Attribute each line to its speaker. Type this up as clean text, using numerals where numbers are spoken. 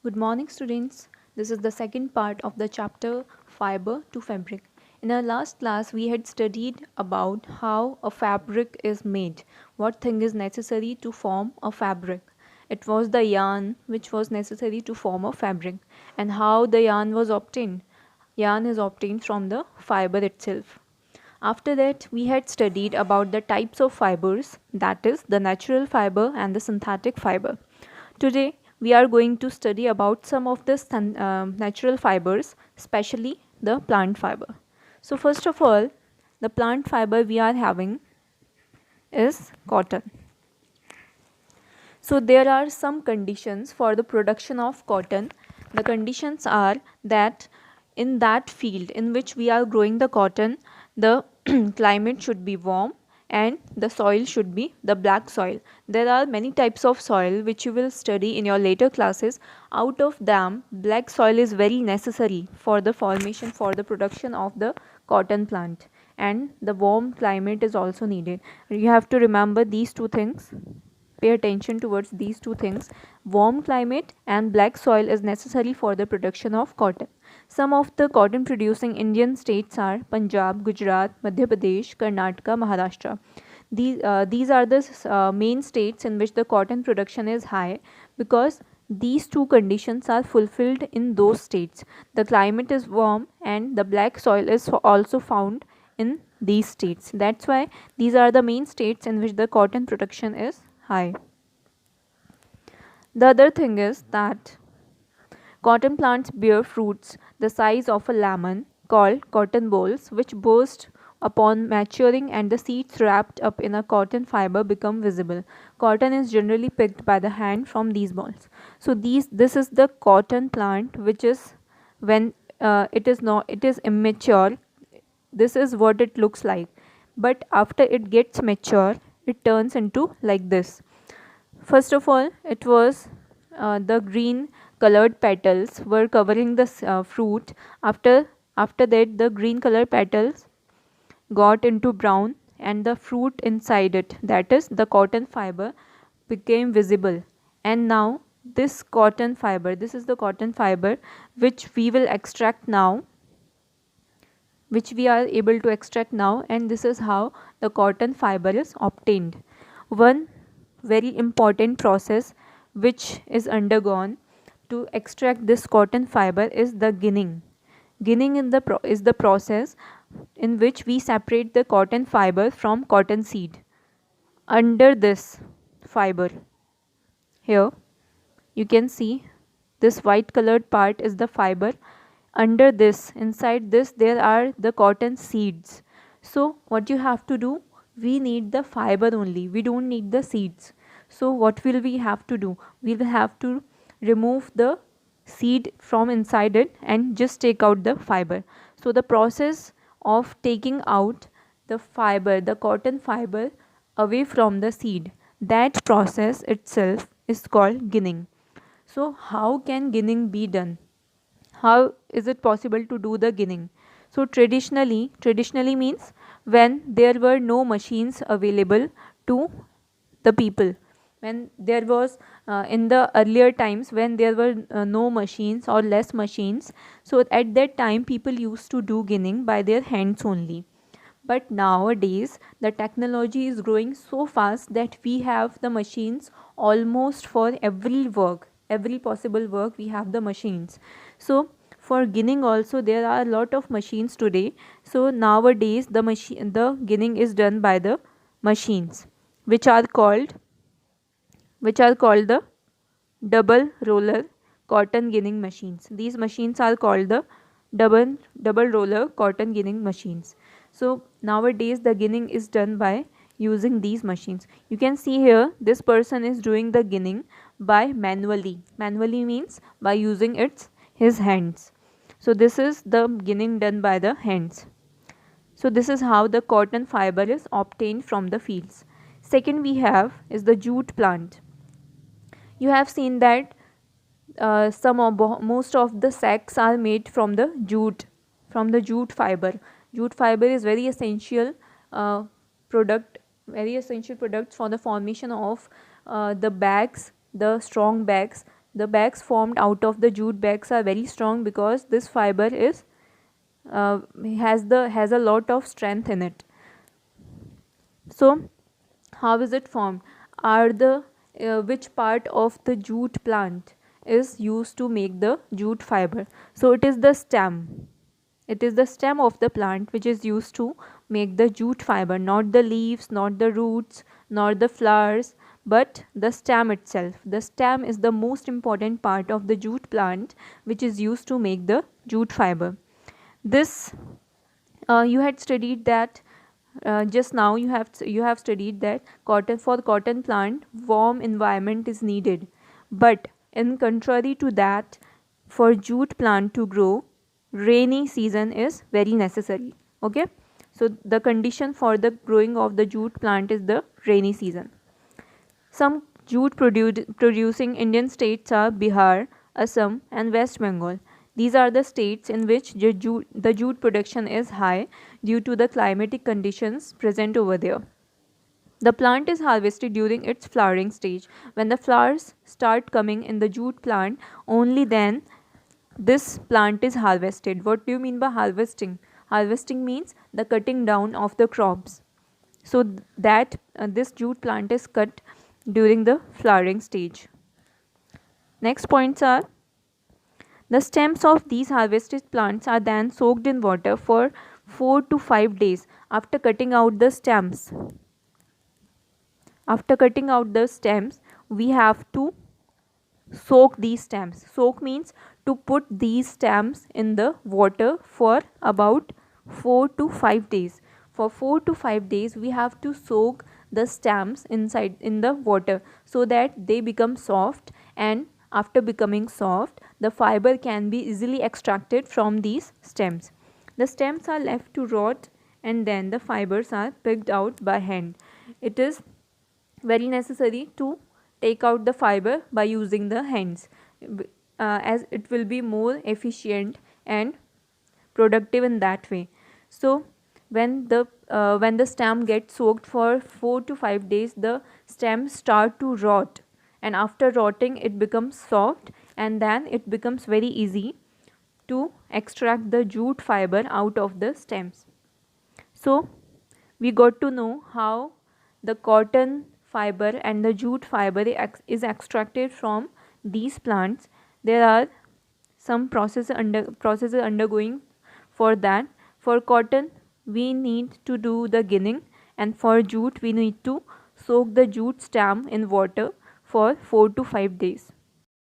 Speaker 1: Good morning, students. This is the second part of the chapter Fiber to Fabric. In our last class, we had studied about how a fabric is made, what thing is necessary to form a fabric. It was the yarn which was necessary to form a fabric, and how the yarn was obtained. Yarn is obtained from the fiber itself. After that, we had studied about the types of fibers, that is, the natural fiber and the synthetic fiber. Today, we are going to study about some of the natural fibers, especially the plant fiber. So, first of all, the plant fiber we are having is cotton. So, there are some conditions for the production of cotton. The conditions are that in that field in which we are growing the cotton, the climate should be warm and the soil should be the black soil. There are many types of soil which you will study in your later classes. Out of them, black soil is very necessary for the formation, for the production of the cotton plant, and the warm climate is also needed. You have to remember these two things. Pay attention towards these two things. Warm climate and black soil is necessary for the production of cotton. Some of the cotton producing Indian states are Punjab, Gujarat, Madhya Pradesh, Karnataka, Maharashtra. These are the main states in which the cotton production is high because these two conditions are fulfilled in those states. The climate is warm and the black soil is also found in these states. That's why these are the main states in which the cotton production is high. The other thing is that cotton plants bear fruits the size of a lemon called cotton bolls, which burst upon maturing and the seeds wrapped up in a cotton fiber become visible. Cotton is generally picked by the hand from these balls. So this is the cotton plant, which is when it is immature. This is what it looks like, but after it gets mature, it turns into like this. First of all, it was the green colored petals were covering the fruit. After that, the green colored petals got into brown and the fruit inside it, that is the cotton fiber, became visible. And now this is the cotton fiber which we will extract now, which we are able to extract now, and this is how the cotton fiber is obtained. One very important process which is undergone to extract this cotton fiber is the ginning. Ginning is the process in which we separate the cotton fiber from cotton seed. Under this fiber, here you can see this white colored part is the fiber. Under this, inside this, there are the cotton seeds. So what you have to do, we need the fiber only, we don't need the seeds. So what will we have to do? We will have to remove the seed from inside it and just take out the fiber. So the process of taking out the fiber, the cotton fiber, away from the seed, that process itself is called ginning. So how can ginning be done? How is it possible to do the ginning? So traditionally means when there were no machines available to the people, when there was in the earlier times when there were no machines or less machines, so at that time people used to do ginning by their hands only. But nowadays the technology is growing so fast that we have the machines almost for every work, every possible work we have the machines. So for ginning also there are a lot of machines today. So nowadays the ginning is done by the machines which are called the double roller cotton ginning machines. These machines are called the double roller cotton ginning machines. So nowadays the ginning is done by using these machines. You can see here this person is doing the ginning by manually means by using his hands. So this is the ginning done by the hands. So this is how the cotton fiber is obtained from the fields. Second we have is the jute plant. You have seen that most of the sacks are made from the jute fiber. Jute fiber is very essential product, very essential products for the formation of the bags, the strong bags The bags formed out of the jute bags are very strong because this fiber is has a lot of strength in it. So how is it formed? Are the which part of the jute plant is used to make the jute fiber? So it is the stem. It is the stem of the plant which is used to make the jute fiber, not the leaves, not the roots, nor the flowers, but the stem itself. The stem is the most important part of the jute plant which is used to make the jute fiber. This you had studied that just now you have studied that cotton, for the cotton plant warm environment is needed, but in contrary to that, for jute plant to grow rainy season is very necessary. Okay, so the condition for the growing of the jute plant is the rainy season. Some jute producing Indian states are Bihar, Assam, and West Bengal. These are the states in which the jute production is high due to the climatic conditions present over there. The plant is harvested during its flowering stage. When the flowers start coming in the jute plant, only then this plant is harvested. What do you mean by harvesting? Harvesting means the cutting down of the crops. So that this jute plant is cut during the flowering stage. Next points are, the stems of these harvested plants are then soaked in water for 4 to 5 days after cutting out the stems. After cutting out the stems, we have to soak these stems. Soak means to put these stems in the water for about 4 to 5 days. For 4 to 5 days we have to soak the stems inside in the water so that they become soft, and after becoming soft the fiber can be easily extracted from these stems. The stems are left to rot and then the fibers are picked out by hand. It is very necessary to take out the fiber by using the hands, as it will be more efficient and productive in that way. So when the stem gets soaked for 4 to 5 days, the stems start to rot, and after rotting it becomes soft, and then it becomes very easy to extract the jute fiber out of the stems. So we got to know how the cotton fiber and the jute fiber is extracted from these plants. There are some processes undergoing for that. For cotton we need to do the ginning, and for jute we need to soak the jute stem in water for 4 to 5 days.